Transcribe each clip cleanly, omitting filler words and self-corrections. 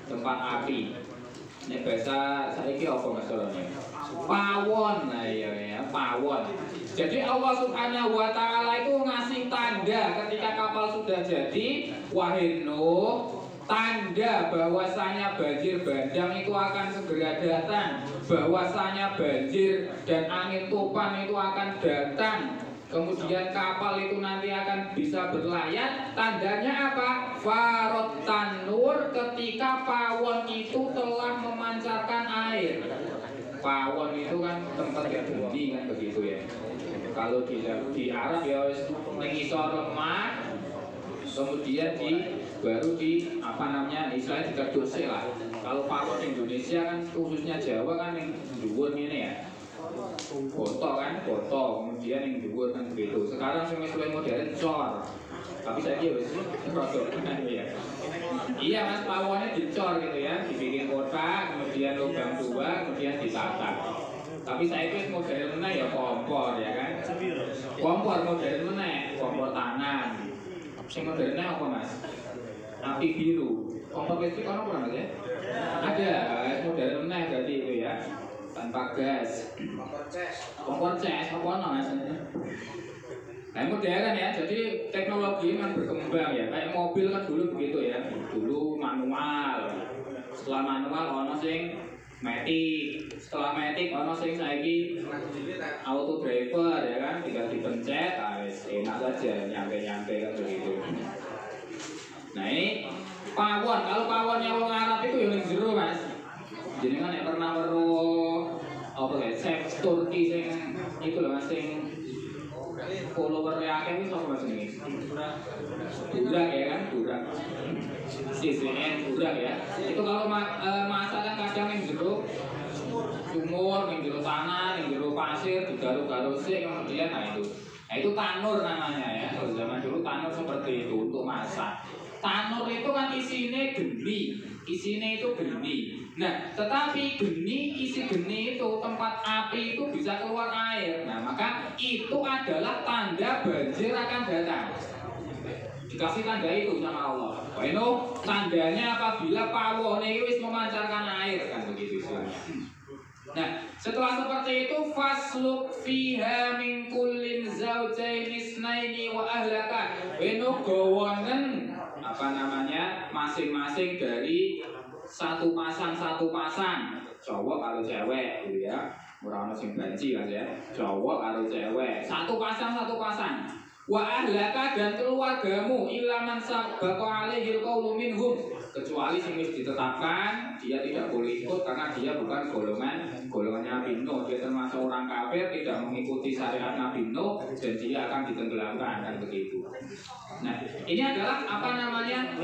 tempat api. Nek bahasa saiki apa masalahnya? Pawon. Nah ya, pawon. Jadi Allah Subhanahu wa taala itu ngasih tanda ketika kapal sudah jadi, wahai Nuh, tanda bahwasanya banjir bandang itu akan segera datang, bahwasanya banjir dan angin topan itu akan datang. Kemudian kapal itu nanti akan bisa berlayar. Tandanya apa? Farot tanur, ketika pawon itu telah memancarkan air. Pawon itu kan tempat yang tinggi kan begitu ya. Kalau di Arab ya mengisor lemah, kemudian baru di apa namanya istilahnya dikerdusik lah. Kalau pawon Indonesia kan khususnya Jawa kan yang dhuwur ini ya. Boto kan, boto, kemudian yang dhuwur kan begitu. Sekarang sing wis modern cor. Tapi saya wis produk iya. Iya Mas, pawonnya dicor gitu ya, dibikin kotak, kemudian lubang 2, kemudian ditata. Tapi saya wis modern meneh ya kompor ya kan. Kompor modern meneh, kompor tangan. Sing modernnya apa Mas? Api biru. Kompor listrik ono apa Mas ya? Ada, modern meneh berarti itu ya. Tanpa gas. Kompor ces apa Mas? Nah modern ya, jadi teknologi kan berkembang ya. Kayak mobil kan dulu begitu ya. Dulu manual. Setelah manual ono sing matic. Setelah matic ono sing saiki auto driver ya kan, tinggal dipencet, enak saja nyampe kan begitu. Nah ini pawon, kalau pawonnya wong Arab itu yang jero Mas. Jenengan nek pernah weruh apa ya, chef Turki sing itu lho Mas sing follower akeh wis apa Mas ini? Burak ya kan, burak. CCN burak ya. Itu kalau masak kan kadang yang jero sumur, yang jero tanah, yang jero pasir, digaruk-garuk sik kemudian nah itu. Nah itu tanur namanya ya. Kalau zaman dulu tanur seperti itu untuk masak. Tanur itu kan isinya geni, isinya itu geni. Nah, tetapi isi geni itu tempat api itu bisa keluar air. Nah, maka itu adalah tanda banjir akan datang. Dikasih tanda itu sama Allah. Ini tandanya apabila pawon itu wis memancarkan air kan begitu istilahnya. Nah, setelah seperti itu fasluk fiha min kullin zawjaini isnaini wa ahlaka. Eno gawonen apa namanya masing-masing dari satu pasang cowok karo cewek gitu ya. Ora ono sing banci kan ya. Cowok karo cewek, satu pasang. Wa ahlaka dan keluargamu ilaman sabaqa alaihil qaulu minhum, kecuali sing wis ditetapkan dia tidak boleh ikut karena dia bukan golongannya Nabi Nuh, dia termasuk orang kafir, tidak mengikuti syariat Nabi Nuh dan dia akan ditenggelamkan kan begitu. Nah, ini adalah apa namanya?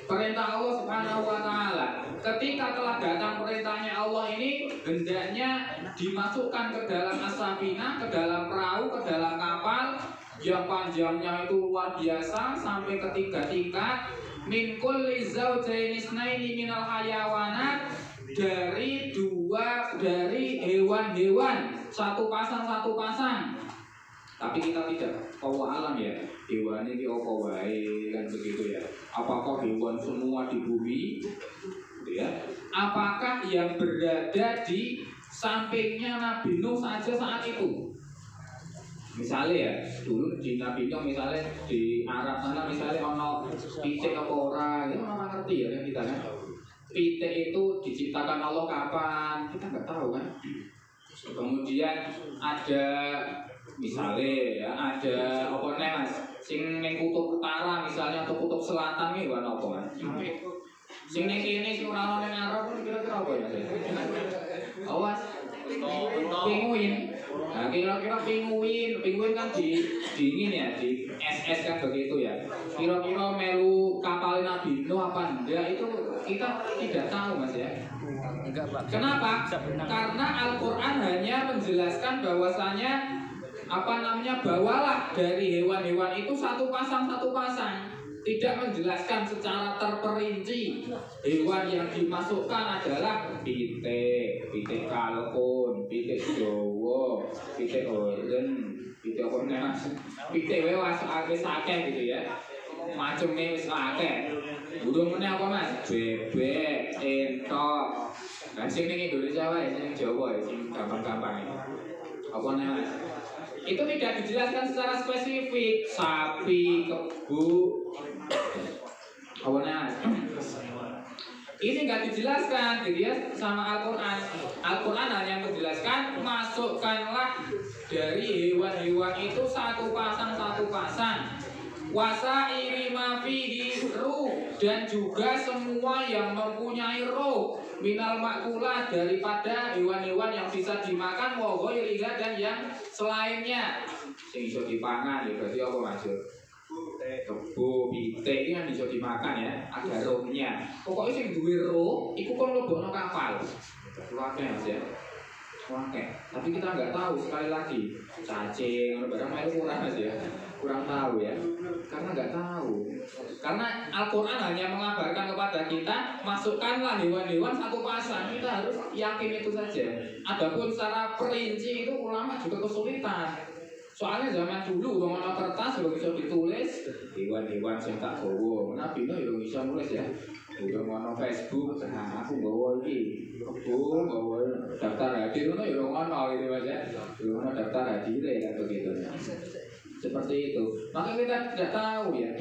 Perintah Allah Subhanahu wa taala. Ketika telah datang perintahnya Allah ini, hendaknya dimasukkan ke dalam as-safinah, ke dalam perahu, ke dalam kapal yang panjangnya itu luar biasa sampai ketiga tingkat. Min kulli zawjaini isnaini minal hayawanat, dari hewan-hewan satu pasang. Tapi kita tidak tahu alam ya, hewan ini apa wae kan begitu ya. Apakah hewan semua di bumi gitu ya? Apakah yang berada di sampingnya Nabi Nuh saja saat itu? Misalnya ya, dulu di Nabi Nuh misalnya di Arab sana misalnya ono pitik apa orang, itu orang ngerti ya kan kita kan. Pitik itu diciptakan Allah kapan? Kita nggak tahu kan. Kemudian ada misalnya ya, ada apa nih Mas, sing ning kutub utara misalnya atau kutub selatan iki ana apa Mas? Sing ning kene sing ora ana ning Arab kira-kira apa ya? Awas. Pinguin. Nah, kira-kira pinguin kan dingin ya, di es kan begitu ya. Kira-kira melu kapal Nabi Nuh apa enggak itu kita tidak tahu Mas ya. Enggak, Pak. Kenapa? Karena Al-Qur'an hanya menjelaskan bahwasanya bawalah dari hewan-hewan itu satu pasang, tidak menjelaskan secara terperinci. Hewan yang dimasukkan adalah pitik kalkun, pitik jowo, pitik oren, pitik apa nih Mas? Pitik wae akeh gitu ya. Macamnya wis akeh. Burungnya apa mas? Bebek, entok. Nah sing ning Indonesia wae, sing Jawa ya, sing gampang-gampang ini. Apa namanya mas? Itu tidak dijelaskan secara spesifik. Sapi, kebo, apa namanya mas? Ini nggak dijelaskan gitu ya sama Al-Quran. Al-Quran hanya menjelaskan masukkanlah dari hewan-hewan itu satu pasang. Wasa irima fihi ruh, dan juga semua yang mempunyai roh minal makulah, daripada hewan-hewan yang bisa dimakan, wogoiriga, dan yang selainnya yang bisa dipangan. Ya berarti apa maksud? Kebo, pitik ini kan bisa dimakan ya, ada rohnya. Pokoknya sing duwe roh, iku kon mlebokno kapal. Wae Mas ya. Wae. Tapi kita nggak tahu, sekali lagi cacing, barang melu kurang Mas ya. Kurang tahu ya. Karena nggak tahu. Karena Al-Qur'an hanya mengabarkan kepada kita, masukkanlah hewan-hewan satu pasang. Kita harus yakin itu saja. Adapun secara perinci itu ulama juga kesulitan. Soalnya zaman dulu wong ana kertas belum bisa ditulis hewan-hewan sing tak gawa. Nabi no yo bisa nulis ya. Udah ngono Facebook, nah aku gawa iki. Kebo gawa daftar hadir ngono yo ngono gitu Mas ya. Ngono daftar hadir ya begitu. Seperti itu. Maka kita tidak tahu ya.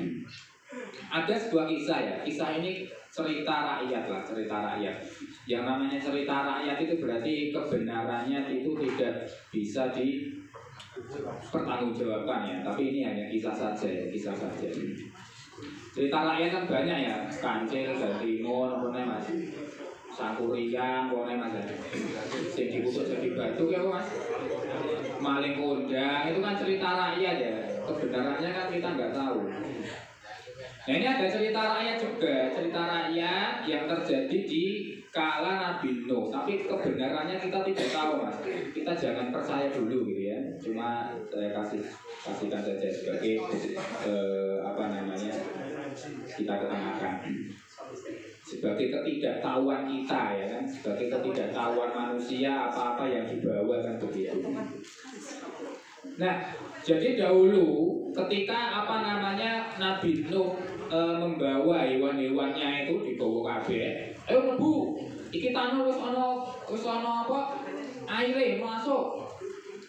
Ada sebuah kisah ya. Kisah ini cerita rakyat lah, cerita rakyat. Yang namanya cerita rakyat itu berarti kebenarannya itu tidak bisa pertanggungjawabkan ya, tapi ini hanya kisah saja ya, kisah saja. Cerita rakyat kan banyak ya, Kancil, Timun, apa namanya mas, Sangkuriang, apa namanya mas, sing dikutuk jadi batu ya mas, maling kondang, itu kan cerita rakyat ya, kebenarannya kan kita nggak tahu. Nah ini ada cerita rakyat juga, cerita rakyat yang terjadi di kala Nabi Nuh, tapi kebenarannya kita tidak tahu mas. Kita jangan percaya dulu gitu ya. Cuma saya kasihkan saja sebagai apa namanya, kita ketengahkan sebagai ketidaktahuan kita ya kan, sebagai ketidaktahuan manusia apa-apa yang dibawa kan begitu. Nah jadi dahulu ketika apa namanya Nabi Nuh membawa hewan-hewannya itu dibawa kabeh. Ayo mlebu. Iki tanah wis ana apa? Aire masuk.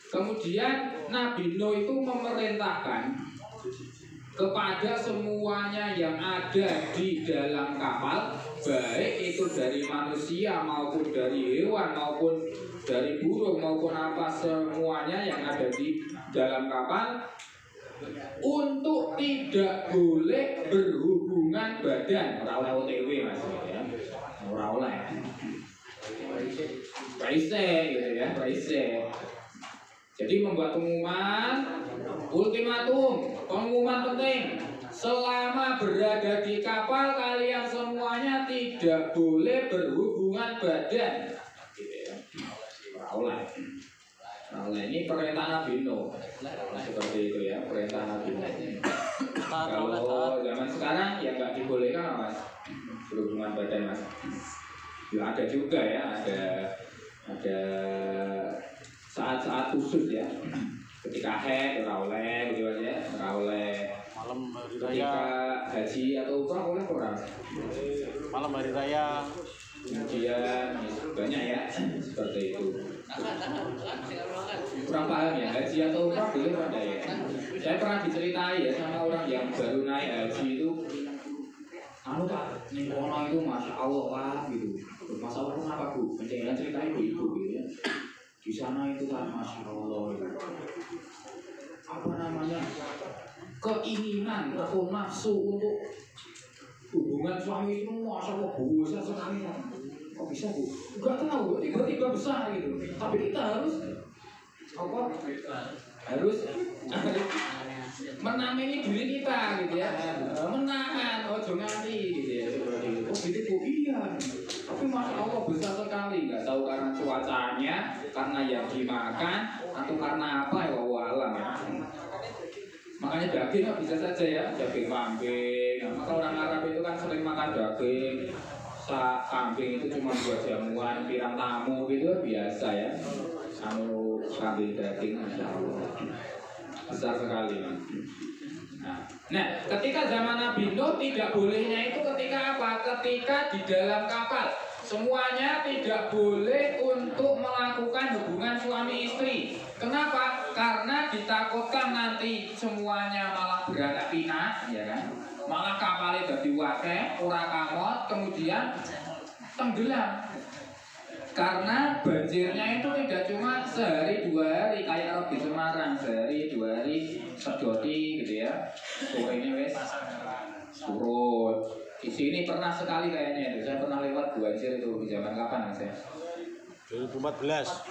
Kemudian Nabi Nuh itu memerintahkan kepada semuanya yang ada di dalam kapal, baik itu dari manusia maupun dari hewan maupun dari burung maupun apa, semuanya yang ada di dalam kapal, untuk tidak boleh berhubungan badan. Ora oleh OTW mas ya. Ora oleh. Praise gitu ya, praise. Jadi membuat pengumuman, ultimatum, pengumuman penting. Selama berada di kapal, kalian semuanya tidak boleh berhubungan badan. Gitu ya. Ora oleh. Nah, ini perintah Nabi Nuh. Seperti itu ya, perintah Nabi Nuh. Kalau zaman sekarang ya nggak dibolehkan mas, berhubungan badan mas. Ya ada juga ya, ada saat-saat khusus ya. Ketika haid ora oleh gitu ya, ora oleh. Malam hari raya. Ketika haji atau umrah oleh orang. Malam hari raya. Kemudian banyak ya seperti itu. Kurang paham ya, haji atau umrah boleh pada ya. Saya pernah diceritai ya sama orang yang baru naik haji itu, anu pak, nih kono itu masya Allah pak gitu. Masya Allah kenapa bu? Mencengang ceritain ibu gitu ya. Di sana itu kan masya Allah gitu. Apa namanya, keinginan atau nafsu untuk hubungan suami itu masya Allah besar sekali. Kok bisa bu? Enggak tahu, tiba-tiba besar gitu. Tapi kita harus apa? Harus menamani diri kita gitu ya, menahan, ojo nganti gitu ya. Oh gitu bu, iya. Tapi masya Allah besar sekali. Nggak tahu karena cuacanya, karena yang dimakan, atau karena apa ya wawalan ya. Makanya daging kan bisa saja ya, daging kambing. Nah, maka orang Arab itu kan sering makan daging. Kambing itu cuma buat jamuan, pirang tamu gitu biasa ya. Kambing daging, masya Allah besar sekali. Nah Nah, ketika zaman Nabi Nuh tidak bolehnya itu ketika apa? Ketika di dalam kapal. Semuanya tidak boleh untuk melakukan hubungan suami istri. Kenapa? Karena ditakutkan nanti semuanya malah beranak pinak, ya kan? Malah kapalnya jadi wakil, ora kamot, kemudian tenggelam. Karena banjirnya itu tidak cuma sehari dua hari kayak Rob di Semarang, sehari dua hari sedoti gitu ya. Sore ini wes surut. Di sini pernah sekali kayaknya itu, saya pernah lewat banjir itu di zaman kapan mas ya? 2014.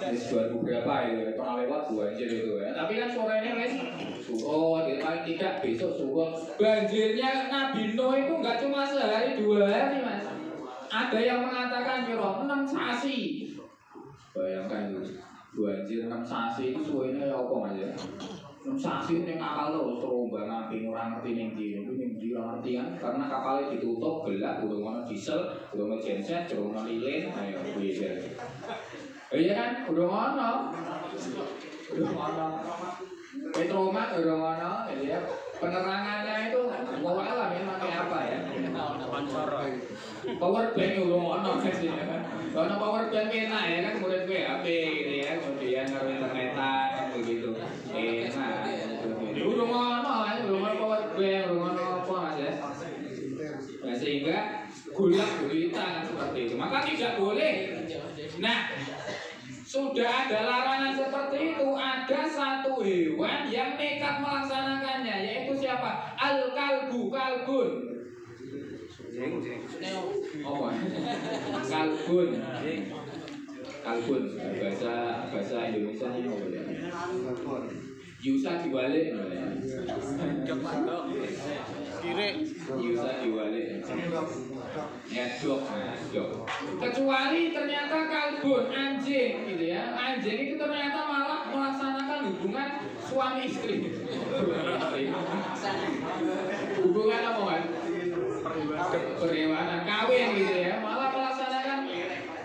2000 berapa itu, pernah lewat banjir itu ya. Tapi kan sorenya wes surut, paling tidak besok surut. Banjirnya Nabi Nuh itu nggak cuma sehari dua hari mas. Ada yang mengatakan kira 6 sasi. Bayangkan itu, banjir 6 sasi itu suhunya ya apa mas ya? 6 sasi itu yang akal loh, terombang ambing orang ngerti ning ndi, itu ning ndi orang ngerti kan? Karena kapalnya ditutup, gelap, udah ngono diesel, udah ngono genset, udah ngono lilin, ayo bisa. Iya kan, udah ngono. Petromak udah ngono, ya. Penerangannya itu pokoknya lah memang kayak apa ya? Power bank udah ngono sih ya kan. Kalau power bank enak ya kan, kemudian HP gitu ya, kemudian kalau internetan begitu. Enak. Udah ngono power bank, udah ngono apa mas ya? Nah, sehingga gulak gulita kan seperti itu. Maka tidak boleh. Nah, sudah ada larangan seperti itu. Ada satu hewan yang nekat melaksanakannya, yaitu siapa? Al-kalbu, kalbun. Oh, kalbun. Kalbun. Bahasa Indonesia ini apa ya? Yusa diwalik. Kiri. Yusa diwalik. Ngedok. Kecuali ternyata kalbun, anjing gitu ya. Anjing itu ternyata malah melaksanakan hubungan suami istri. Hubungan apa kan? Perhewanan, kawin gitu ya. Malah melaksanakan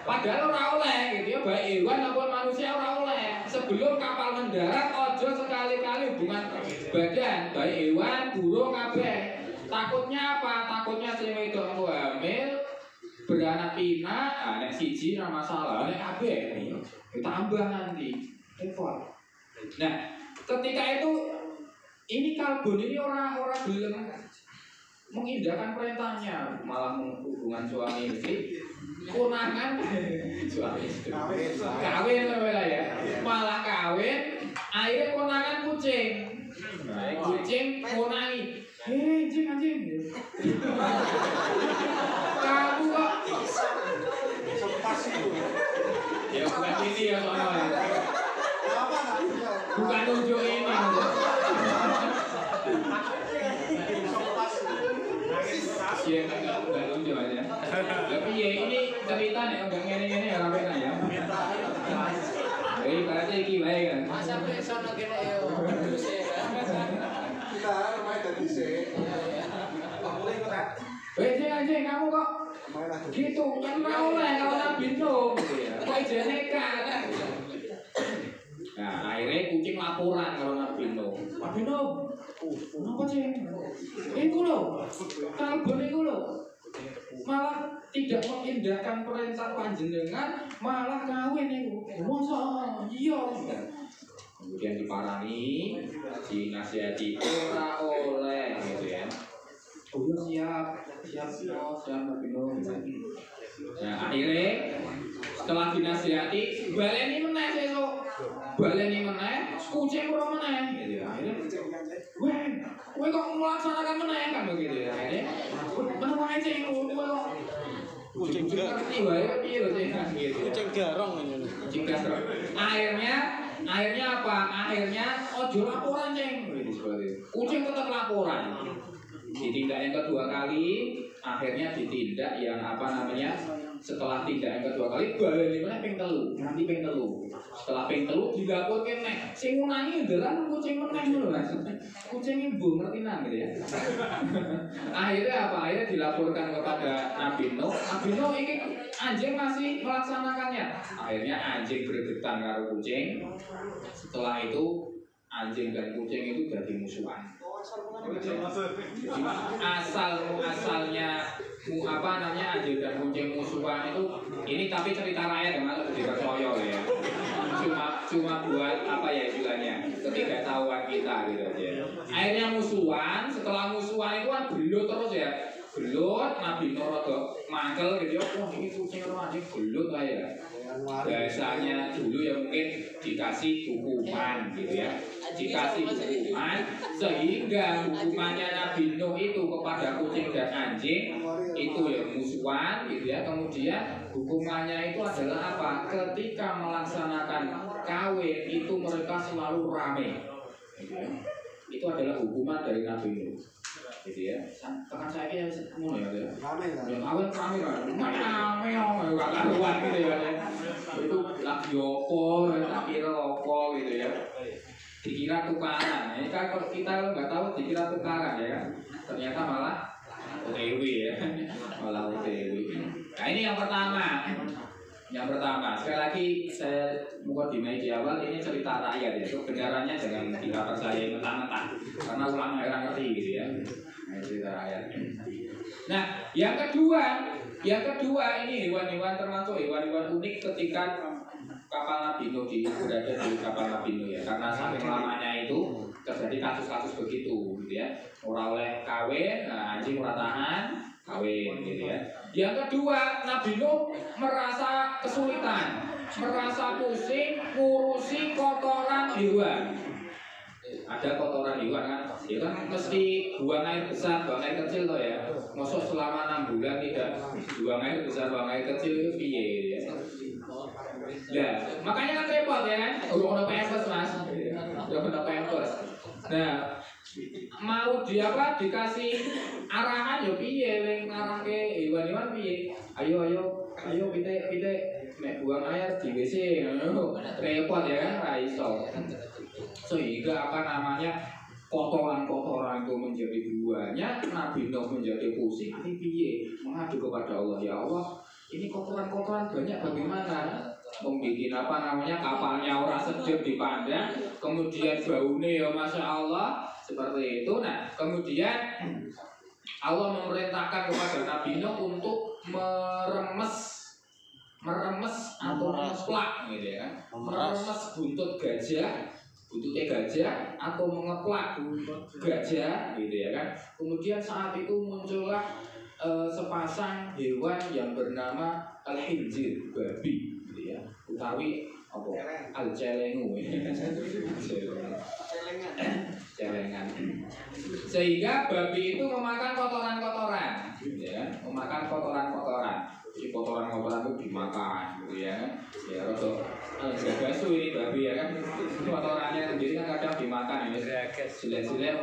padahal ora oleh gitu ya, baik hewan maupun manusia ora oleh. Sebelum kapal mendarat ojo sekali-kali hubungan badan, baik hewan, burung kabeh. Takutnya apa? Takutnya sing wedok engko hamil, beranak pinak, nek siji ora masalah, nek kabeh tambah nanti. Repot. Nah, ketika itu ini kalbun ini orang-orang belum mengindahkan perintahnya, malah hubungan suami istri, konangan suami istri, kawin ya, malah kawin, akhirnya konangan kucing, kucing konangi, anjing, kamu kok, ya bukan ini ya soalnya, bukan unjuk ini. Iya, enggak lucu aja. Tapi ya ini cerita nih, enggak ngene-ngene ya rapi ya. Jadi berarti iki bae kan. Masa sono kene yo. Kita main tadi sih. Anjing kamu kok gitu kan mau lah kalau Nabi Nuh. Kok jane kan. Nah, akhirnya kucing laporan kalau Nabi Nuh. Nabi Nuh, kenapa sih? Iku lho, kalbun iku lho. Malah tidak mengindahkan perintah panjenengan, malah kawin iku. Masa iya. Kemudian diparani, dinasihati ora oleh gitu ya. Oh siap Nabi Nuh. Nah, akhirnya setelah dinasihati, baleni meneh sesuk. Baleni meneh, kucing ora meneh gitu ya. Akhirnya kowe kok melaksanakan meneh kan begitu ya. Akhirnya meneh wae cing kowe kok kucing ngerti wae piye lho cing gitu. Kucing garong ini. Kucing garong. Akhirnya apa? Akhirnya ojo laporan cing. Kucing tetap laporan. Ditindak yang kedua kali, akhirnya ditindak yang apa namanya? Setelah tindak yang kedua kali, baleni meneh ping 3, nanti ping 3. Setelah ping 3 dilaporke nek sing ngunangi ndelan kucing meneh ngono Mas. Kucing ibu ngerti nang gitu ya. Akhirnya apa? Akhirnya dilaporkan kepada Nabi Nuh. Nabi Nuh ini anjing masih melaksanakannya. Akhirnya anjing bergetan karo kucing. Setelah itu anjing dan kucing itu jadi musuhan. asalnya apa namanya anjing dan kucing musuhan itu ini tapi cerita rakyat ya mas tidak soyo ya cuma buat apa ya istilahnya ketidaktahuan kita gitu aja. Akhirnya musuhan, setelah musuhan itu kan gelut terus ya gelut Nabi Nuh rada mangkel gitu wah ini kucing karo anjing gelut aja biasanya dulu ya mungkin dikasih hukuman gitu ya dikasih hukuman sehingga hukumannya Nabi Nuh itu kepada kucing dan anjing itu ya musuhan gitu ya kemudian hukumannya itu adalah apa ketika melaksanakan kawin itu mereka selalu rame gitu ya. Itu adalah hukuman dari Nabi Nuh gitu ya tekan saya ya semua ya rame kawin rame gak karuan gitu ya itu lagi opo lagi opo gitu ya dikira tukaran ini kan kalau kita nggak tahu dikira tukaran ya kan ternyata malah OTW ya malah OTW. Nah ini yang pertama sekali lagi saya mukadimah di awal ini cerita rakyat ya kebenarannya jangan kita percaya mentah-mentah karena ulama yang ngerti gitu ya cerita rakyat. Nah yang kedua ini hewan-hewan termasuk hewan-hewan unik ketika kapal Nabi Nuh berada di kapal Nabi Nuh ya karena saking lamanya itu terjadi kasus-kasus begitu gitu ya ora oleh kawin anjing ora tahan kawin gitu ya. Yang kedua Nabi Nuh merasa kesulitan merasa pusing ngurusi kotoran hewan. Ada kotoran hewan kan ya kan mesti buang air besar buang air kecil toh ya masuk selama 6 bulan tidak buang air besar buang air kecil itu piye ya. Ya, makanya kan repot ya kan? Udah kena pampers mas, udah kena pampers. Nah, mau dia apa? Dikasih arahan ya piye, ngarang ke hewan-hewan piye? Ayo, pite, mek buang air di WC, repot ya kan? Raiso. Sehingga apa namanya? Kotoran-kotoran itu menjadi banyak, Nabi Nuh menjadi pusing, ini piye? Mengadu kepada Allah, ya Allah, ini kotoran-kotoran banyak bagaimana? Membikin apa namanya kapalnya orang sedep dipandang, kemudian baunya ya masya Allah seperti itu. Nah kemudian Allah memerintahkan kepada Nabi Nuh untuk meremes atau mengeplak gitu ya, meremes buntutnya gajah atau mengeplak gajah gitu ya kan. Kemudian saat itu muncullah sepasang hewan yang bernama al-hinzir babi ya utawi apa al-celengu celengan sehingga babi itu memakan kotoran-kotoran ya memakan kotoran-kotoran jadi kotoran-kotoran itu dimakan gitu ya ya rodo gagasu ini babi ya kan kotorannya sendiri kan kadang dimakan ya silet-silet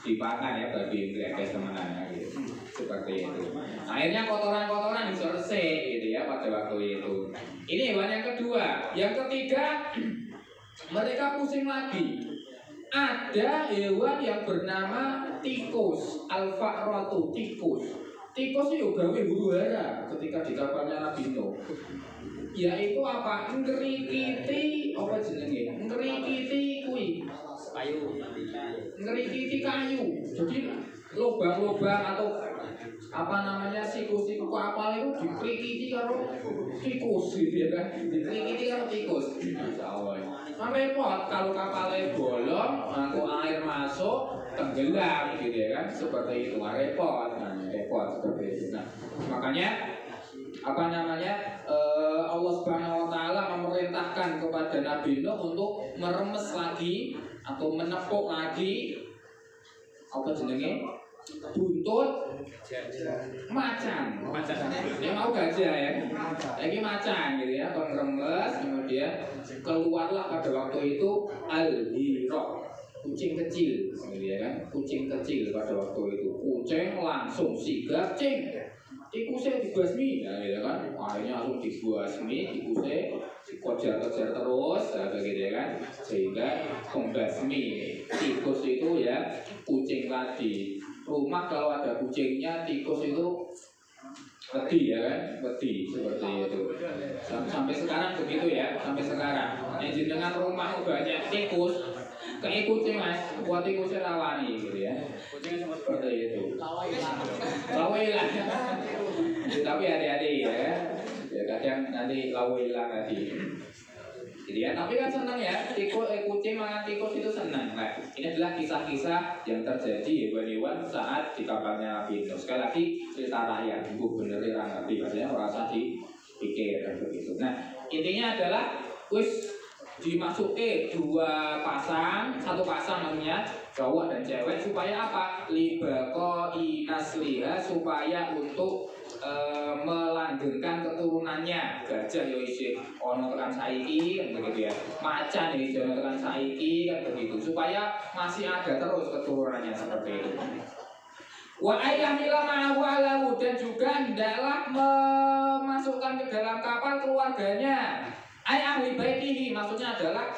dimakan ya babi gagas teman-teman gitu seperti itu. Akhirnya kotoran-kotoran diselesai gitu ya pada waktu itu. Ini hewan yang kedua. Yang ketiga mereka pusing lagi. Ada hewan yang bernama tikus, al-fa'ratu tikus. Tikus itu gawe huru-hara ketika di kapalnya Nabi Nuh. Yaitu apa? Ngerikiti apa jenenge? Ngerikiti kuwi kayu. Ngerikiti kayu. Jadi lubang-lubang atau apa namanya siku-siku kapal itu dikrikiti karo tikus gitu ya kan dikrikiti karo tikus nah repot kalau kapalnya bolong aku air masuk tenggelam gitu ya kan seperti itu repot seperti itu. Nah makanya apa namanya Allah Subhanahu Wa Taala memerintahkan kepada Nabi Nuh untuk meremes lagi atau menepuk lagi apa jenenge buntut macan. Dia mau gajah ya. Lagi macan gitu ya, pengeremes kemudian keluarlah pada waktu itu al-hiraq, kucing kecil gitu ya kan. Kucing kecil pada waktu itu. Kucing langsung sigap cing. Tikusnya dibasmi ya gitu kan. Akhirnya langsung dibasmi, tikusnya dikejar-kejar terus ya begitu ya kan. Sehingga membasmi tikus itu ya kucing tadi. Rumah kalau ada kucingnya, tikus itu wedi ya kan, wedi seperti itu. Sampai sekarang begitu ya, sampai sekarang. Yang jenengan rumah banyak tikus, Kayak kucing mas, buat kucing rawani gitu ya. Kucingnya Seperti itu. Lawailah. Tapi hati-hati ya. Ya kadang nanti lawailah tadi. Jadi ya, tapi kan senang ya. Kucing makan tikus itu senang. Nah, ini adalah kisah-kisah yang terjadi hewan-hewan saat di kabarnya Nabi Nuh. Sekali lagi cerita rakyat, ibu bener ngerti, maksudnya merasa dipikir dan begitu. Nah, intinya adalah wis dimasuki dua pasang, satu pasang namanya cowok dan cewek supaya apa? Libako inasliha supaya untuk melanggengkan keturunannya. Gajah ya isih ono tekan saiki kan begitu ya. Macan ya isih ono tekan saiki kan begitu supaya masih ada terus keturunannya seperti itu. Wa ayyamila ma'ahu alahu dan juga hendaklah memasukkan ke dalam kapal keluarganya. Ahli baitihi maksudnya adalah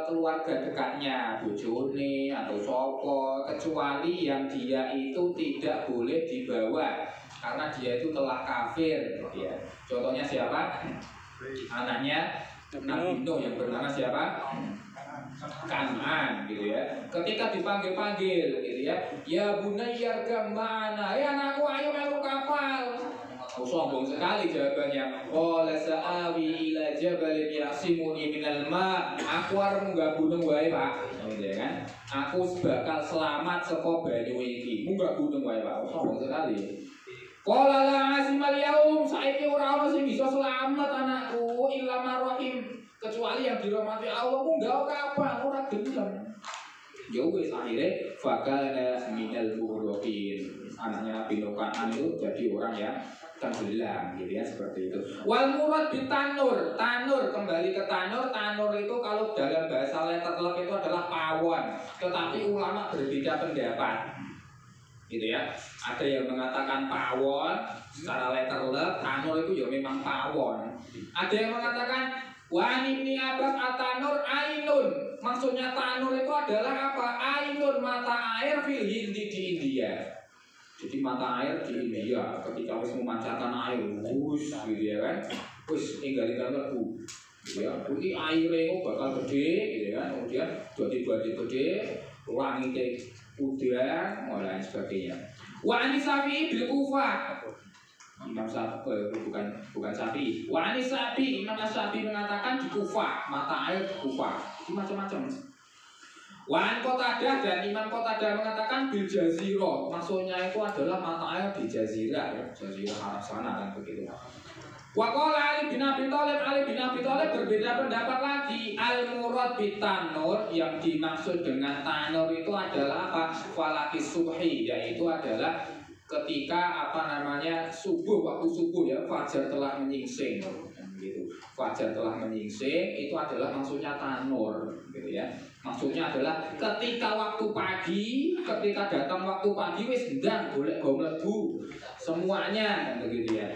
keluarga dekatnya, bojone atau sopo, kecuali yang dia itu tidak boleh dibawa karena dia itu telah kafir ya. Contohnya siapa? Anaknya Nabi Nuh yang bernama siapa? Kan'an gitu ya. Ketika dipanggil-panggil gitu ya, ya bunayya gamana, ya anakku ayo melu kapal. Sombong sekali jawabannya. Qala sa'awi ila jabalin yasimuni minal ma. Aku arep munggah gunung wae, Pak. Gitu ya kan? Aku bakal selamat saka banyu iki. Munggah gunung wae, Pak. Sombong sekali. Qala la asimal yaum, saiki ora ono sing bisa selamat anakku illa marrahim, kecuali yang dirahmati Allah. Munggah kapal ora gelem. Ya wis akhirnya fakana minal mughraqin. Anaknya Nabi Nuh Kan'an itu jadi orang yang tenggelam gitu ya, seperti itu. Wal murad bitanur, tanur kembali ke tanur. Tanur itu kalau dalam bahasa letterlek itu adalah pawon, tetapi ulama berbeda pendapat. Gitu ya. Ada yang mengatakan pawon secara letterlek, tanur itu ya memang pawon. Ada yang mengatakan wa ibni Abbas at-tanur ainun. Maksudnya tanur itu adalah apa? Ainun, mata air fil Hindi di India. Jadi mata air di India ketika wis memancarkan air, wus gitu ya kan, wis tinggal lebu, gitu ya. Ini airnya bakal gede, gitu kan. Kemudian jadi gede, langitnya udah, dan sebagainya. Wa anis Syafi'i bil Kufah. Imam Syafi'i bukan Syafi'i. Wa anis Syafi'i, Imam Syafi'i mengatakan di Kufah, mata air di Kufah. Itu macam-macam. Wan Qatadah dan Imam Qatadah mengatakan bil Jazirah, maksudnya itu adalah mata air di Jazirah ya, Jazirah Arab sana kan begitu. Wa qala Ali bin Abi Thalib berbeda pendapat lagi. Al murad bitanur, yang dimaksud dengan tanur itu adalah apa? Falaki subhi, yaitu adalah ketika subuh, waktu subuh ya, fajar telah menyingsing gitu. Fajar telah menyingsing itu adalah maksudnya tanur gitu ya. Maksudnya adalah ketika waktu pagi, ketika datang waktu pagi wis ndang golek go mlebu semuanya kan begitu ya.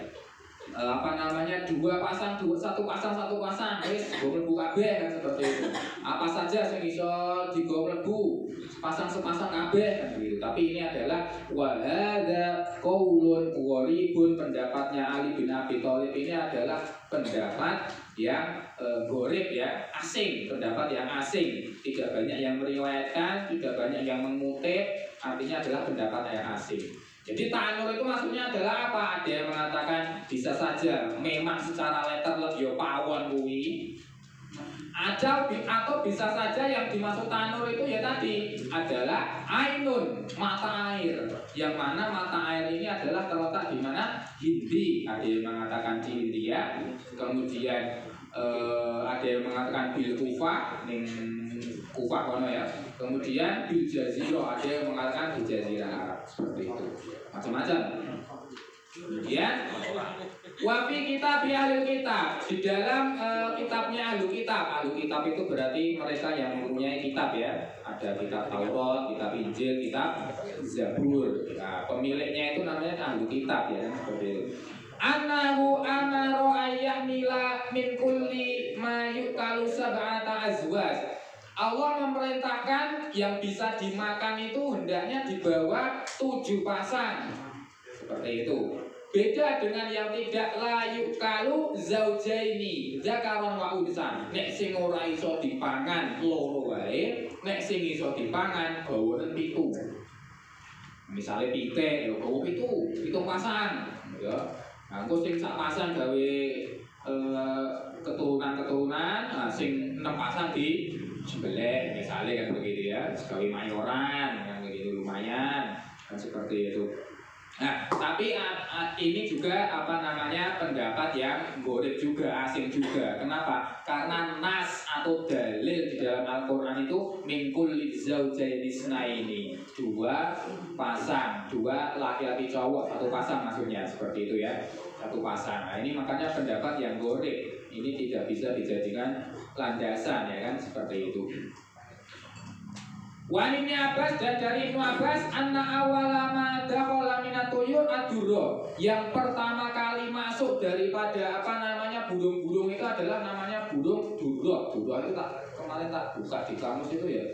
Satu pasang wis go mlebu kabeh kan seperti itu. Apa saja sing iso digo mlebu, sepasang kabeh kan begitu. Tapi ini adalah wa hadza qaulun gharibun, pendapatnya Ali bin Abi Thalib ini adalah pendapat yang gharib ya, asing, pendapat yang asing. Tidak banyak yang meriwayatkan, tidak banyak yang mengutip, artinya adalah pendapat yang asing. Jadi tanur itu maksudnya adalah apa? Ada yang mengatakan bisa saja memang secara letterlek ya pawon kuwi. Atau bisa saja yang dimaksud tanur itu ya tadi adalah ainun, mata air. Yang mana mata air ini adalah terletak di mana? Hindi. Ada yang mengatakan di India. Kemudian ada yang mengatakan bil Kufah, Kufah kono ya. Kemudian bil Jazirah, ada yang mengatakan di Jazirah Arab, seperti itu. Macam-macam. Kemudian wafi kitab ahli kitab, di dalam kitabnya ahli kitab itu berarti mereka yang mempunyai kitab ya. Ada kitab Taurat, kitab Injil, kitab Zabur. Nah, pemiliknya itu namanya ahli kitab ya, seperti itu. Anahu amaro ayyamila min kulli ma yukalu sab'ata azwaj. Allah memerintahkan yang bisa dimakan itu hendaknya dibawa 7 pasang. Seperti itu. Beda dengan yang tidak layu kalu zaujaini zakaron wa unsan. Nek sing ora iso dipangan loro wae, nek sing iso dipangan bawane 7. Misale pitik ya bawa 7 pasang ya. Engko sing sak pasang gawe keturunan-keturunan, sing 6 pasang di jembelek misalnya kan begitu ya, sekali mayoran kan begitu, lumayan kan seperti itu. Nah, tapi ini juga apa namanya pendapat yang gharib juga, asing juga. Kenapa? Karena nas atau dalil di dalam Al-Quran itu mingkul zaujaini ini 2 pasang, 2 laki-laki cowok, 1 pasang maksudnya seperti itu ya, 1 pasang. Nah, ini makanya pendapat yang gharib ini tidak bisa dijadikan landasan ya kan seperti itu. Wa Ibnu Abbas, dan dari Ibnu Abbas, anna awwala ma dakhala minat tuyur adurra. Yang pertama kali masuk daripada apa namanya burung-burung itu adalah namanya burung durra. Durra itu kemarin tak buka di kamus itu ya.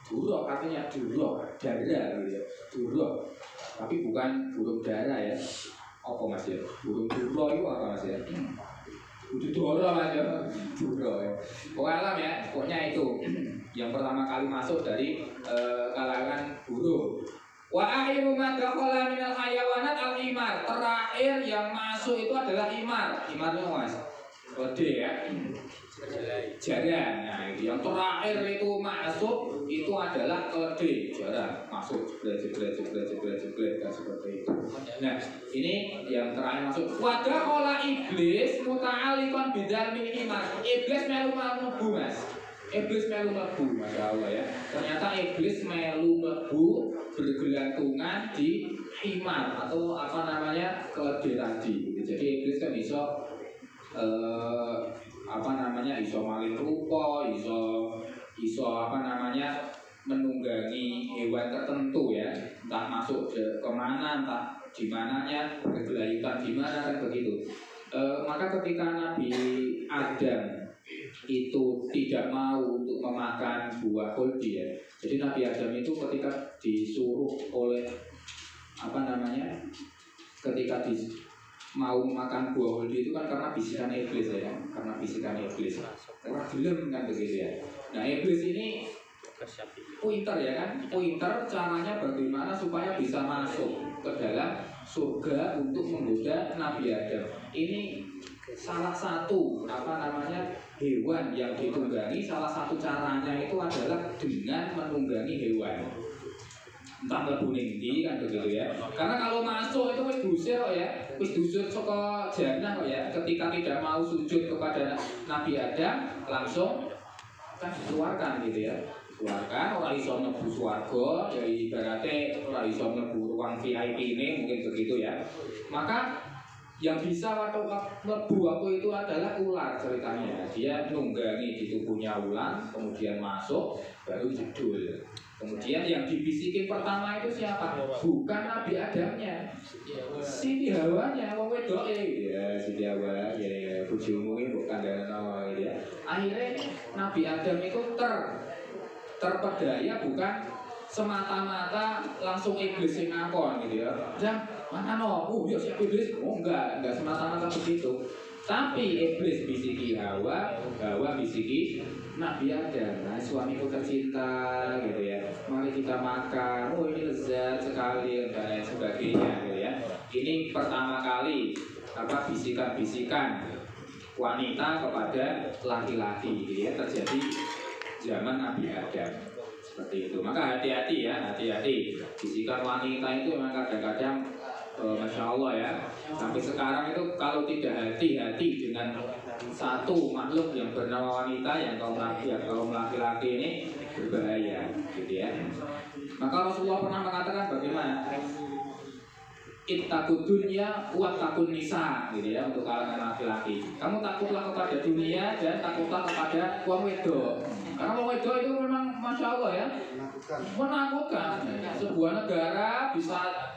Durra artinya durra, dara gitu ya. Durra. Tapi bukan burung dara ya. Apa Mas ya? Burung durra itu apa Mas ya? Udah doro aja, doro ya. Pokoknya ya, pokoknya itu yang pertama kali masuk dari kalangan burung. Wa akhiru ma dakhala minal hayawanat al-himar. Terakhir yang masuk itu adalah himar. Himar itu Mas, gede ya. Jaran. Nah, yang terakhir itu masuk itu adalah keledai, jaran masuk jebret kan seperti itu. Nah, ini yang terakhir masuk. Wadah kola iblis muta'alikon bidal min himar. Iblis melu mlebu Mas. Iblis melu mlebu, Masya Allah ya. Ternyata iblis melu mlebu bergelantungan di himar atau apa namanya keledai tadi. Jadi iblis kan bisa apa namanya iso malih rupa, iso apa namanya menunggangi hewan tertentu ya, entah masuk ke mana, entah di mananya, bergelayutan di mana kan begitu. Maka ketika Nabi Adam itu tidak mau untuk memakan buah khuldi ya, jadi Nabi Adam itu ketika disuruh oleh apa namanya, ketika mau makan buah khuldi itu kan karena bisikan iblis ya, karena bisikan iblis. Karena gelem kan begitu ya. Nah, iblis ini pinter ya kan, pinter caranya bagaimana supaya bisa masuk ke dalam surga untuk menggoda Nabi Adam. Ini salah satu apa namanya hewan yang ditunggangi, salah satu caranya itu adalah dengan menunggangi hewan. Entah mlebu ning ndi kan begitu ya. Karena kalau masuk itu wis dusir kok ya. Wis dusir saka jannah kok ya. Ketika tidak mau sujud kepada Nabi Adam, langsung kan dikeluarkan gitu ya. Dikeluarkan, ora iso mlebu swarga, ya ibaratnya ora iso mlebu ruang VIP ini mungkin begitu ya. Maka yang bisa waktu mlebu waktu itu adalah ular ceritanya. Dia nunggangi di tubuhnya ular, kemudian masuk, baru jedul. Kemudian yang dibisikin pertama itu siapa? Bukan Nabi Adamnya, Siti Hawanya, wong wedoke. Ya, Siti Hawa, ya bojomu iki mbok kandhano ya. Akhirnya Nabi Adam itu terpedaya bukan semata-mata langsung iblis yang ngakon gitu ya. Dan mana no? Ya siapa iblis? Oh enggak semata-mata begitu. Tapi iblis bisiki Hawa, Hawa bisiki Nabi Adam. Nah, suamiku tercinta gitu ya. Mari kita makan. Oh, ini lezat sekali dan lain sebagainya gitu ya. Ini pertama kali apa bisikan-bisikan wanita kepada laki-laki gitu ya, terjadi zaman Nabi Adam. Seperti itu. Maka hati-hati ya, hati-hati. Bisikan wanita itu memang kadang-kadang Masya Allah ya, sampai sekarang itu kalau tidak hati-hati dengan satu makhluk yang bernama wanita, yang kaum laki-laki ini berbahaya gitu ya. Maka Rasulullah pernah mengatakan bagaimana? Ittaqud dunya wa taqun nisa gitu ya, untuk kalangan laki-laki. Kamu takutlah kepada dunia dan takutlah kepada wong wedok. Karena wong wedok itu memang Masya Allah ya, menakutkan. Sebuah negara bisa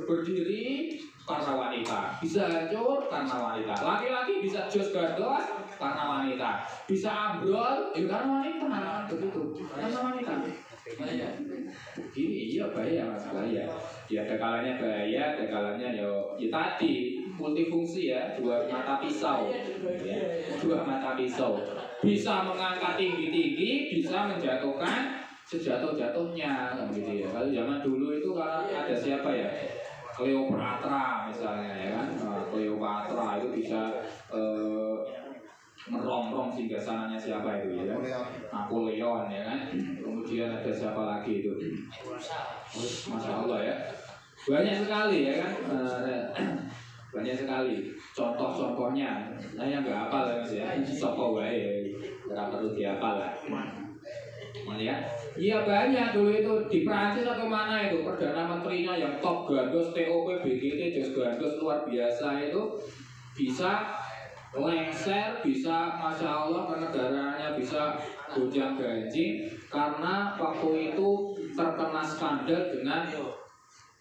berdiri karena wanita, bisa hancur karena wanita. Laki-laki bisa jos gados karena wanita, bisa ambrol karena wanita. Begitu, karena wanita. Ini iya bahaya Mas, bahaya. Ya ada kalanya bahaya, ada kalanya ya tadi multifungsi ya, dua mata pisau, ya. Dua mata pisau bisa mengangkat tinggi-tinggi, bisa menjatuhkan sejatuh-jatuhnya, gitu ya. Kalau zaman dulu itu kan ada siapa ya? Cleopatra misalnya ya kan, Cleopatra itu bisa merongrong singgasananya siapa itu ya kan? Napoleon ya kan. Kemudian ada siapa lagi itu? Masya Allah ya, banyak sekali ya kan, banyak sekali contoh-contohnya. Saya nggak hafal ya mas ya, sopo wae nggak perlu dihafal lah. Ya, iya banyak dulu itu di Prancis atau mana itu perdana menterinya yang top gandos TOP BGT Jos gandos luar biasa itu bisa lengser, bisa masya Allah negaranya bisa gonjang ganjing karena waktu itu terkena skandal dengan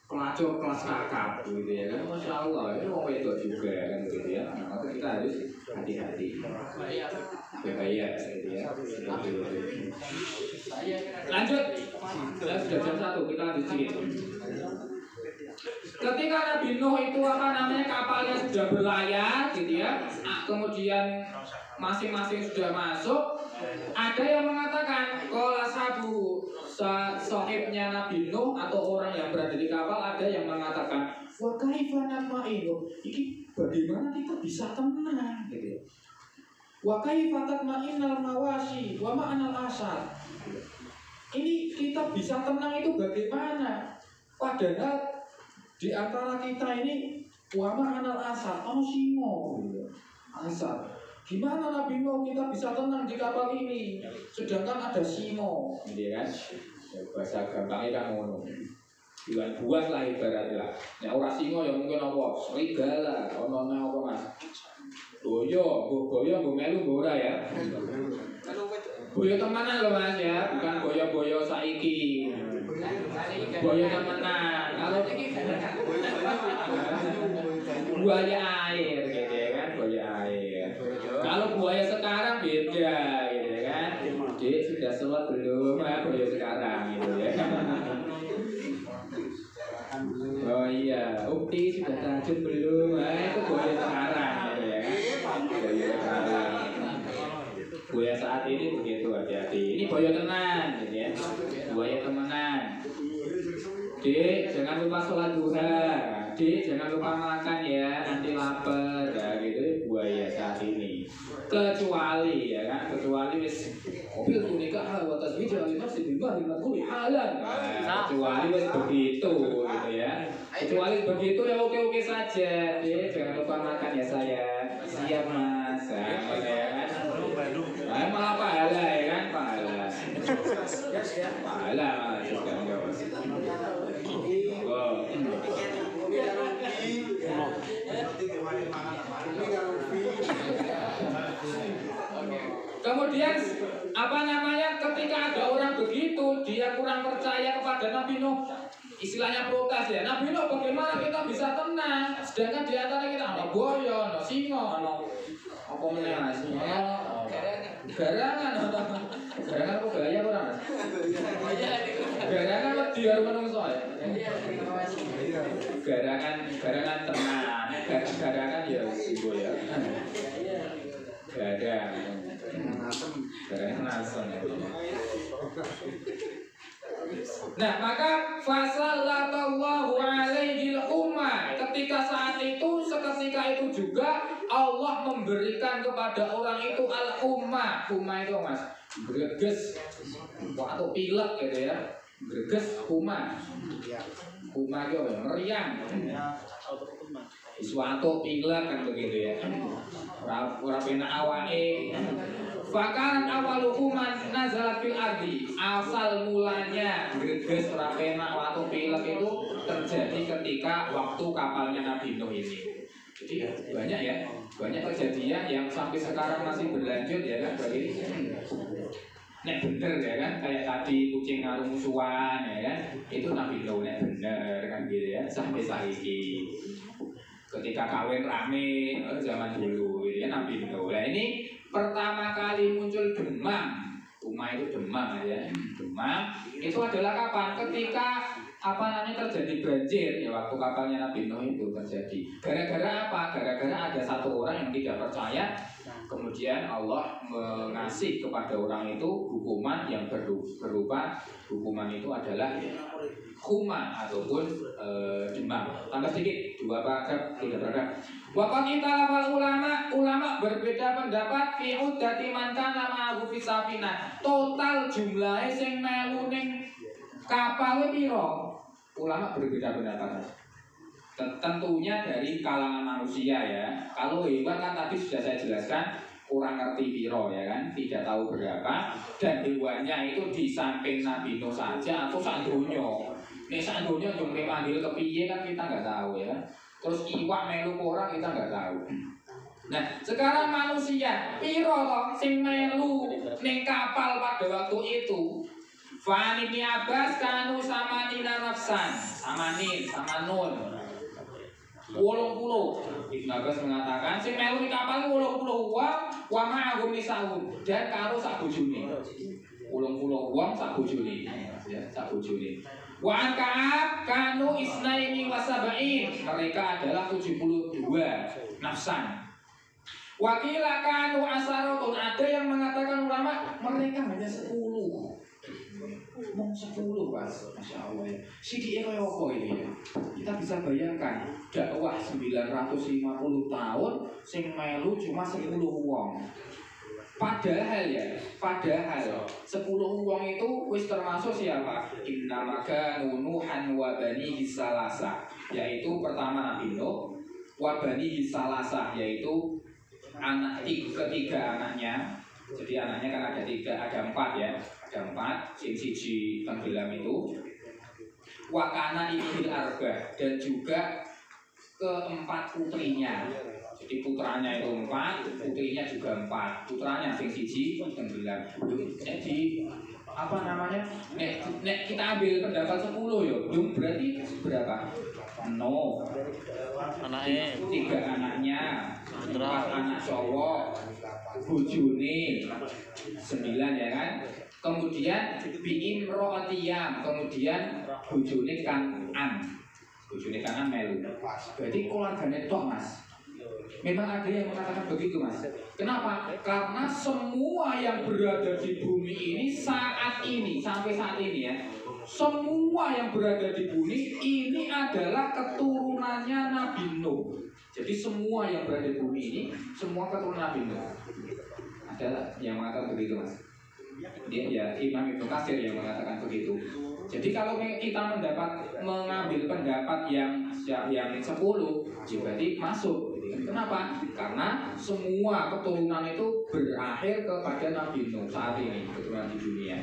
pelacur kelas kakap gitu ya kan, masya Allah ini mau itu juga kan gitu ya. Nah, maka kita harus hati-hati, berbahaya gitu ya. Lanjut, ya, sudah jam 1 kita lanjut sedikit. Ketika Nabi Nuh itu kapalnya sudah berlayar gitu ya, kemudian masing-masing sudah masuk, ada yang mengatakan kalau sabu sahibnya Nabi Nuh atau orang yang berada di kapal, ada yang mengatakan wa kaifa natma'innu, ini bagaimana kita bisa tenang gitu ya. Wa kaifa tatma'innal mawasi wa ma'anal asar, ini kita bisa tenang itu bagaimana, padahal di antara kita ini wa ma'anal asar, singo asar. Gimana Nabi Nuh kita bisa tenang di kapal ini sedangkan ada singo, gitu kan? Bahasa gampangnya kan ngono. Iwan buas lah ibaratnya. Nek ora singo ya mungkin apa? Serigala, ono apa Mas? Boyo, boyo melu ora ya. Boyo temenan loh Mas ya, bukan boyo saiki. Boyo temenan. Kalau buaya air gitu ya kan, buaya air. Kalau buaya sekarang beda gitu ya kan. Jadi sudah sholat belum ya buaya sekarang gitu ya. Oh iya, Ukti sudah tahajud belum? Itu buaya sekarang gitu ya kan. Buaya sekarang. Buaya saat ini begitu, hati-hati. Ini buaya tenan gitu ya. Buaya temenan. Dek, jangan lupa sholat duha. Dek, jangan lupa makan ya, nanti lapar ya gitu. Buaya saat ini. Kecuali ya kan, kecuali wis mobil nikah wa tasbih li nafsi bima limakul halan. Kecuali wis begitu gitu ya. Kecuali begitu ya oke-oke saja. Dek, jangan lupa makan ya saya. Siap Mas. Ya kan. Nah, malah pahala ya kan, pahala. Pahala juga enggak. Kemudian ketika ada orang begitu, dia kurang percaya kepada Nabi Nuh, istilahnya protes ya. Nabi Nuh, bagaimana kita bisa tenang sedangkan di antara kita ada boyo, ada singo, ada apa meneh singo, garangan apa gaya orang? Garangan wedi karo menungso ya. Garangan tenang, garangan ya sibo ya. Garangan nasem. Nah, maka fasallallahu alaihi ummah, ketika saat itu, seketika itu juga Allah memberikan kepada orang itu al-ummah. Ummah itu Mas, greges atau pilek gitu ya. Greges ummah. Ummah itu meriang. Suatu pilek kan begitu ya. Ora penak awake. Bahkan awal hukuman nazalat fil ardi, asal mulanya greges ora penak waktu pilek itu terjadi ketika waktu kapalnya Nabi Nuh ini. Jadi banyak ya, banyak kejadian yang sampai sekarang masih berlanjut ya kan, begini. Nek bener ya kan, kayak tadi kucing ngaruh musuhan ya kan, itu Nabi Nuh nek bener kan gitu ya, sampai saiki. Ketika kawin rame zaman dulu ya Nabi Nuh. Nah ini pertama kali muncul demam, umat itu demam ya. Demam itu adalah kapan? Ketika terjadi banjir ya waktu kapalnya Nabi Nuh itu terjadi. Gara-gara apa? Gara-gara ada satu orang yang tidak percaya, kemudian Allah mengasih kepada orang itu hukuman yang berupa hukuman itu adalah huma ataupun demam. Tambah sedikit, 2 paragraf, 3 paragraf. Waqad italafal ulama berbeda pendapat fi uddati man kana ma'ahu fi safinah. Total jumlahe sing melu ning kapal piro? Ulama berbeda pendapat. Tentunya dari kalangan manusia ya. Kalau hewan kan tadi sudah saya jelaskan kurang ngerti piro ya kan, tidak tahu berapa, dan hewannya itu di samping Nabi Nuh saja atau sak donya. Nek sak donya yo manggil kepiye kan kita nggak tahu ya. Terus iwak melu orang kita nggak tahu. Nah, sekarang manusia piro toh sing melu ning kapal pada waktu itu? Fa Ibnu Abbas kanu samanina nafsan, sama nun 80. Ibnu Abbas mengatakan sing melu ning kapal 80 wong wa ma'hum nisaun dan karo sak bojone. 80 wong sak bojone. Ya, sak bojone. Wa Ka'ab kanu isnaini wa sab'in. Mereka adalah 72 nafsan. Wakila kanu asaratun. Ada yang mengatakan ulama mereka hanya 10. Mau 10 Mas, Masya Allah ya. Sidike kaya apa ini ya? Kita bisa bayangkan dakwah 950 tahun sing melu cuma 10 wong. Padahal 10 wong itu wis termasuk siapa? Innamaka nunuhan wa banihi salasa, yaitu pertama Nabi Nuh, wa banihi salasa, yaitu ketiga anaknya. Jadi anaknya kan ada 4 ya. Ada 4, sing siji tenggelam itu. Wa kana ibnil arbah, dan juga keempat putrinya. Jadi putranya itu 4, putrinya juga 4. Putranya sing siji tenggelam. Jadi apa namanya? Nek kita ambil pendapat 10 ya, berarti berapa? No. Anaknya 3 anaknya, 4 anak cowok, bojone 9 ya kan? Kemudian bi'im ro'atiyam, kemudian bojone Kan'an melu. Berarti keluarganya tok Mas. Memang ada yang mengatakan begitu Mas. Kenapa? Karena semua yang berada di bumi ini saat ini, sampai saat ini ya, semua yang berada di bumi ini adalah keturunannya Nabi Nuh. Jadi semua yang berada di bumi ini, semua keturunan Nabi Nuh. Adalah yang mengatakan begitu Mas. Dia ya Imam Ibnu Katsir yang mengatakan begitu. Jadi kalau kita mengambil pendapat yang 10, berarti masuk. Kenapa? Karena semua keturunan itu berakhir kepada Nabi Nuh saat ini, keturunan di dunia.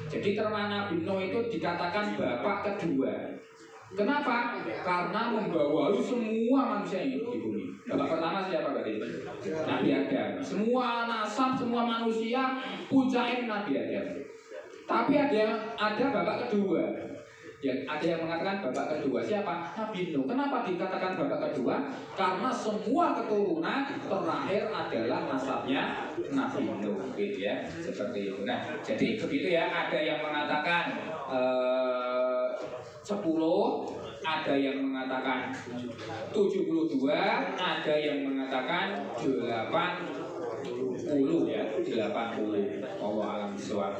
Jadi terma Nabi Nuh itu dikatakan bapak kedua. Kenapa? Karena membawahi semua manusia yang hidup di bumi. Bapak pertama siapa berarti? Nabi Adam. Semua nasab, semua manusia puncaknya Nabi Adam. Tapi ada bapak kedua. Ada yang mengatakan bapak kedua siapa? Nabi Nuh. Kenapa dikatakan bapak kedua? Karena semua keturunan terakhir adalah nasabnya Nabi Nuh, gitu ya. Seperti itu. Nah, jadi begitu ya. Ada yang mengatakan 10, ada yang mengatakan 72, ada yang mengatakan 80 ya, 80. Allah alam bisawab.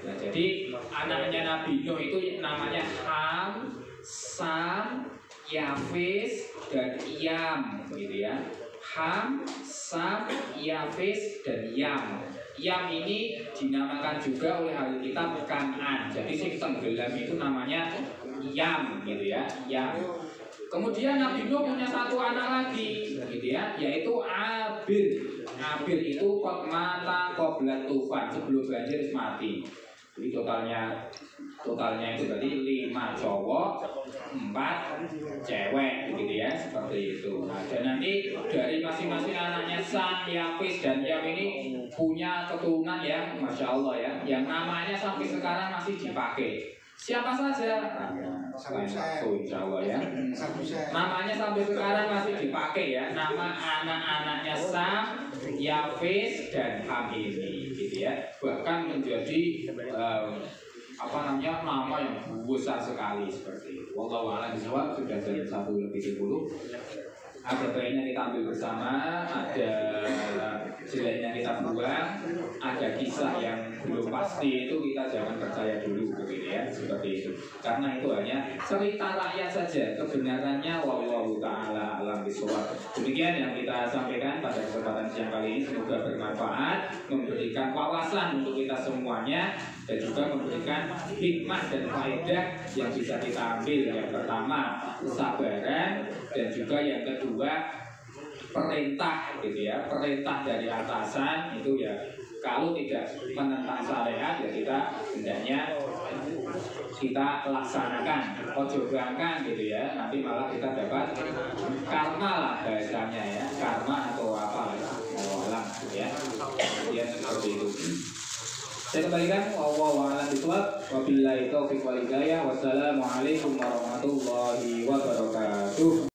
Nah, jadi anaknya Nabi Nuh itu namanya Ham, Sam, Yafis, dan Yam, gitu ya. Ham, Sam, Yafis, dan Yam. Yam ini dinamakan juga oleh ahli kitab Kan'an. Jadi sing tenggelam itu namanya Yam, gitu ya. Yam. Kemudian Nabi Nuh punya satu anak lagi, gitu ya, yaitu Abir. Abir itu mata qoblat tufan, sebelum banjir mati. Jadi totalnya itu berarti 5 cowok, 4 cewek, gitu ya, seperti itu. Nah, dan nanti dari masing-masing anaknya Sam, Yafis, dan Yam ini punya keturunan ya, Masya Allah ya, yang namanya sampai sekarang masih dipakai. Siapa saja? Insya Allah ya. Namanya sampai sekarang masih dipakai ya. Nama anak-anaknya Sam, Yafis, dan Ham ini, gitu ya. Bahkan menjadi nama yang besar sekali seperti itu. Wallahu a'lam bishawab. Sudah jam 1:30. Ada baiknya kita ambil bersama, ada jeleknya kita buang, ada kisah yang belum pasti itu kita jangan percaya dulu begitu ya, seperti itu. Karena itu hanya cerita rakyat saja, kebenarannya wallahu taala alam bishawab. Demikian yang kita sampaikan pada kesempatan siang kali ini, semoga bermanfaat, memberikan wawasan untuk kita semuanya dan juga memberikan hikmah dan faedah yang bisa kita ambil. Yang pertama kesabaran, dan juga yang kedua perintah gitu ya, perintah dari atasan itu ya kalau tidak menentang syariat ya kita hendaknya kita laksanakan, ojo bangkang gitu ya, nanti malah kita dapat karma lah bahasanya ya, karma atau apa alam gitu ya. Kemudian seperti itu. Saya kembalikan wallahu a'lam bishawab. Wabillahi taufiq wal hidayah. Wassalamualaikum warahmatullahi wabarakatuh.